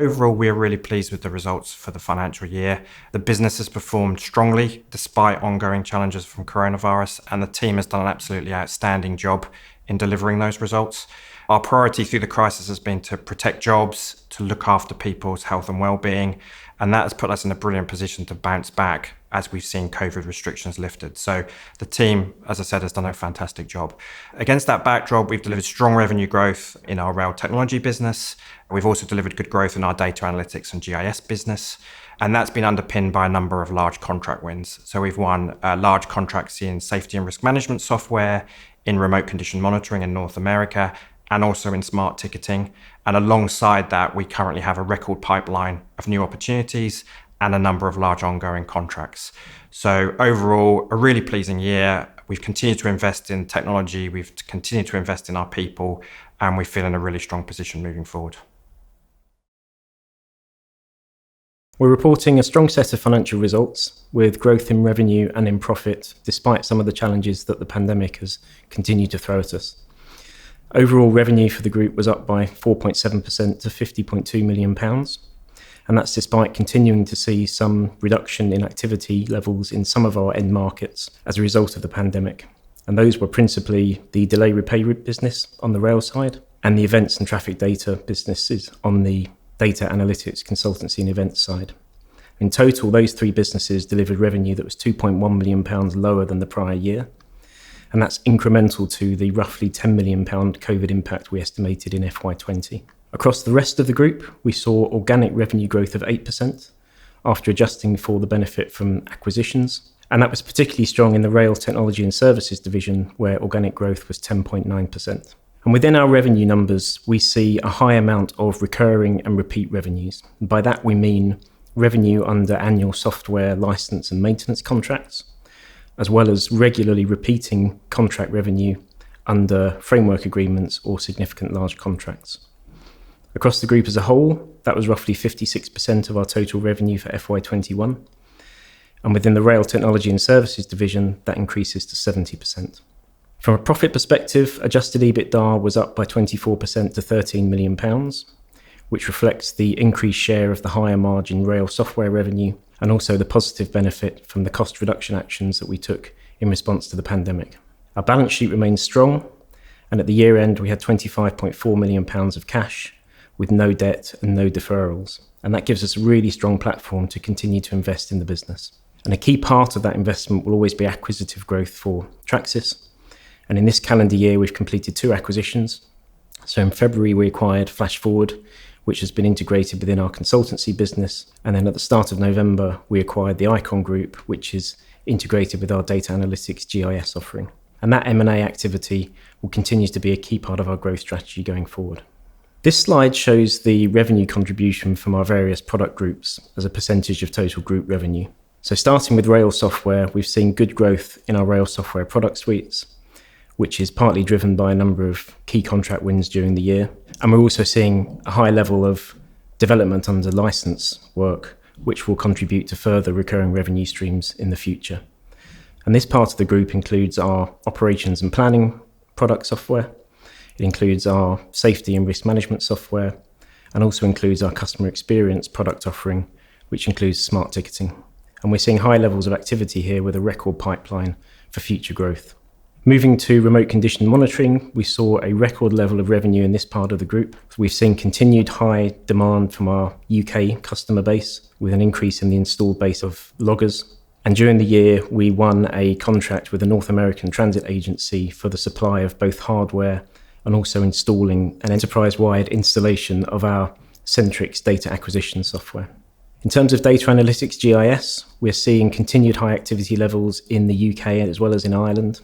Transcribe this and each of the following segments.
Overall, we're really pleased with the results for the financial year. The business has performed strongly despite ongoing challenges from coronavirus, and the team has done an absolutely outstanding job in delivering those results. Our priority through the crisis has been to protect jobs, to look after people's health and well-being, and that has put us in a brilliant position to bounce back as we've seen COVID restrictions lifted. So the team, as I said, has done a fantastic job. Against that backdrop, we've delivered strong revenue growth in our rail technology business. We've also delivered good growth in our data analytics and GIS business. And that's been underpinned by a number of large contract wins. So we've won large contracts in safety and risk management software, in remote condition monitoring in North America, and also in smart ticketing. And alongside that, we currently have a record pipeline of new opportunities and a number of large ongoing contracts. So overall, a really pleasing year. We've continued to invest in technology, we've continued to invest in our people, and we feel in a really strong position moving forward. We're reporting a strong set of financial results with growth in revenue and in profit, despite some of the challenges that the pandemic has continued to throw at us. Overall revenue for the group was up by 4.7% to £50.2 million. And that's despite continuing to see some reduction in activity levels in some of our end markets as a result of the pandemic. And those were principally the delay repay business on the rail side and the events and traffic data businesses on the data analytics, consultancy and events side. In total, those three businesses delivered revenue that was £2.1 million lower than the prior year. And that's incremental to the roughly £10 million COVID impact we estimated in FY20. Across the rest of the group, we saw organic revenue growth of 8% after adjusting for the benefit from acquisitions. And that was particularly strong in the Rail Technology and Services division, where organic growth was 10.9%. And within our revenue numbers, we see a high amount of recurring and repeat revenues. And by that, we mean revenue under annual software license and maintenance contracts, as well as regularly repeating contract revenue under framework agreements or significant large contracts. Across the group as a whole, that was roughly 56% of our total revenue for FY21. And within the Rail Technology and Services division, that increases to 70%. From a profit perspective, adjusted EBITDA was up by 24% to £13 million, which reflects the increased share of the higher margin rail software revenue and also the positive benefit from the cost reduction actions that we took in response to the pandemic. Our balance sheet remains strong, and at the year end, we had £25.4 million of cash with no debt and no deferrals. And that gives us a really strong platform to continue to invest in the business. And a key part of that investment will always be acquisitive growth for Tracsis. And in this calendar year, we've completed 2 acquisitions. So in February, we acquired Flash Forward, which has been integrated within our consultancy business. And then at the start of November, we acquired the Icon Group, which is integrated with our data analytics GIS offering. And that M&A activity will continue to be a key part of our growth strategy going forward. This slide shows the revenue contribution from our various product groups as a percentage of total group revenue. So starting with rail software, we've seen good growth in our rail software product suites, which is partly driven by a number of key contract wins during the year. And we're also seeing a high level of development under license work, which will contribute to further recurring revenue streams in the future. And this part of the group includes our operations and planning product software. It includes our safety and risk management software, and also includes our customer experience product offering, which includes smart ticketing. And we're seeing high levels of activity here with a record pipeline for future growth. Moving to remote condition monitoring, we saw a record level of revenue in this part of the group. We've seen continued high demand from our UK customer base, with an increase in the installed base of loggers. And during the year, we won a contract with a North American transit agency for the supply of both hardware and also installing an enterprise-wide installation of our Centrix data acquisition software. In terms of data analytics GIS, we're seeing continued high activity levels in the UK as well as in Ireland.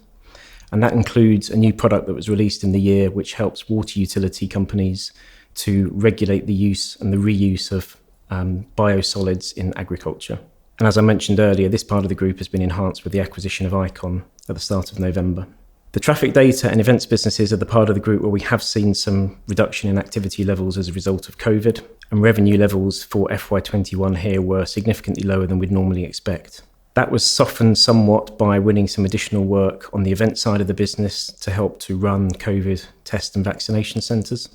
And that includes a new product that was released in the year, which helps water utility companies to regulate the use and the reuse of biosolids in agriculture. And as I mentioned earlier, this part of the group has been enhanced with the acquisition of Icon at the start of November. The traffic data and events businesses are the part of the group where we have seen some reduction in activity levels as a result of COVID, and revenue levels for FY21 here were significantly lower than we'd normally expect. That was softened somewhat by winning some additional work on the event side of the business to help to run COVID test and vaccination centres.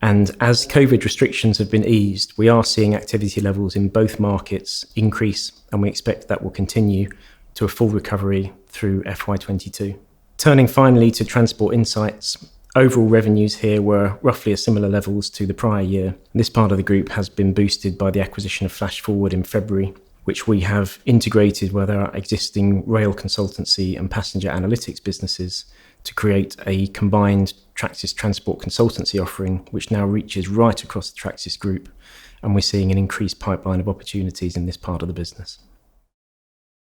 And as COVID restrictions have been eased, we are seeing activity levels in both markets increase, and we expect that will continue to a full recovery through FY22. Turning finally to Transport Insights, overall revenues here were roughly at similar levels to the prior year. This part of the group has been boosted by the acquisition of Flash Forward in February, which we have integrated with our existing rail consultancy and passenger analytics businesses to create a combined Tracsis transport consultancy offering, which now reaches right across the Tracsis group, and we're seeing an increased pipeline of opportunities in this part of the business.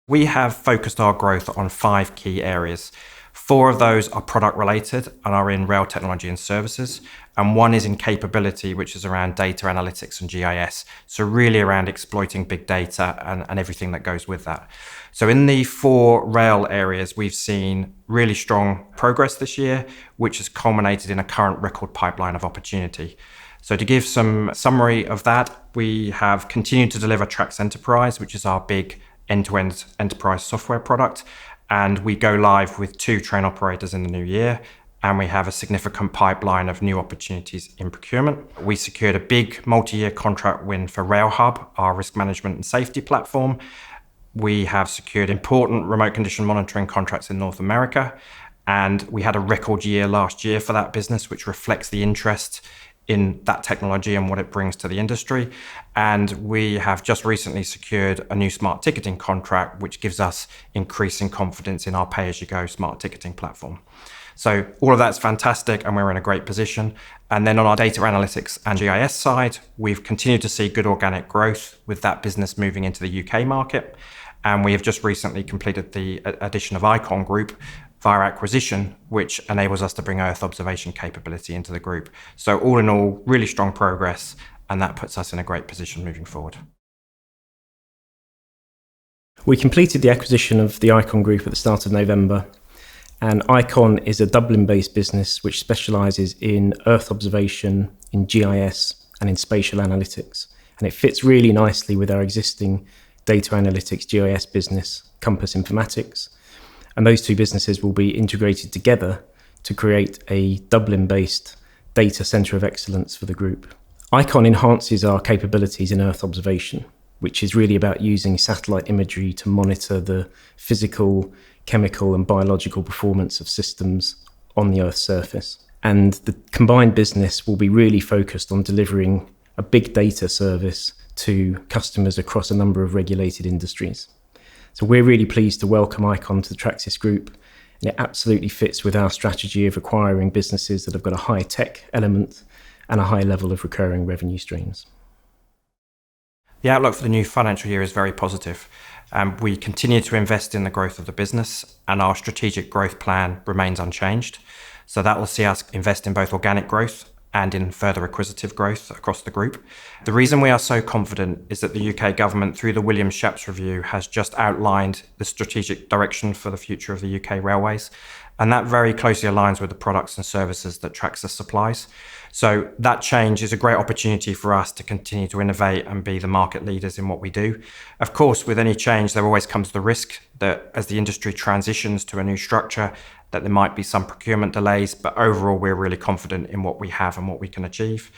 We have focused our growth on 5 key areas. 4 of those are product related and are in rail technology and services, and 1 is in capability, which is around data analytics and GIS. So really around exploiting big data and everything that goes with that. So in the 4 rail areas, we've seen really strong progress this year, which has culminated in a current record pipeline of opportunity. So to give some summary of that, we have continued to deliver Trax Enterprise, which is our big end-to-end enterprise software product. And we go live with 2 train operators in the new year. And we have a significant pipeline of new opportunities in procurement. We secured a big multi-year contract win for RailHub, our risk management and safety platform. We have secured important remote condition monitoring contracts in North America. And we had a record year last year for that business, which reflects the interest in that technology and what it brings to the industry. And we have just recently secured a new smart ticketing contract, which gives us increasing confidence in our pay-as-you-go smart ticketing platform. So all of that's fantastic, and we're in a great position. And then on our data analytics and GIS side, we've continued to see good organic growth with that business moving into the UK market. And we have just recently completed the addition of Icon Group via acquisition, which enables us to bring Earth observation capability into the group. So all in all, really strong progress, and that puts us in a great position moving forward. We completed the acquisition of the Icon Group at the start of November. And Icon is a Dublin-based business which specialises in Earth observation, in GIS, and in spatial analytics. And it fits really nicely with our existing data analytics GIS business, Compass Informatics. And those 2 businesses will be integrated together to create a Dublin-based data centre of excellence for the group. Icon enhances our capabilities in Earth observation, which is really about using satellite imagery to monitor the physical, chemical and biological performance of systems on the Earth's surface. And the combined business will be really focused on delivering a big data service to customers across a number of regulated industries. So we're really pleased to welcome Icon to the Tracsis Group, and it absolutely fits with our strategy of acquiring businesses that have got a high tech element and a high level of recurring revenue streams. The outlook for the new financial year is very positive. We continue to invest in the growth of the business, and our strategic growth plan remains unchanged. So that will see us invest in both organic growth and in further acquisitive growth across the group. The reason we are so confident is that the UK government, through the Williams-Shapps Review, has just outlined the strategic direction for the future of the UK railways. And that very closely aligns with the products and services that Tracsis supplies. So that change is a great opportunity for us to continue to innovate and be the market leaders in what we do. Of course, with any change, there always comes the risk that as the industry transitions to a new structure, that there might be some procurement delays, but overall, we're really confident in what we have and what we can achieve.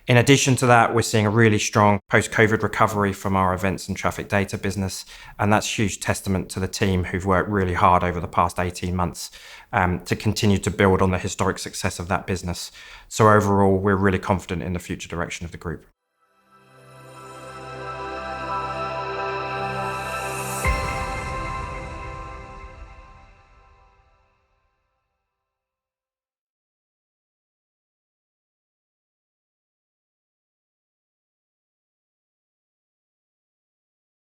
In addition to that, we're seeing a really strong post-COVID recovery from our events and traffic data business, and that's huge testament to the team who've worked really hard over the past 18 months to continue to build on the historic success of that business. So overall, we're really confident in the future direction of the group.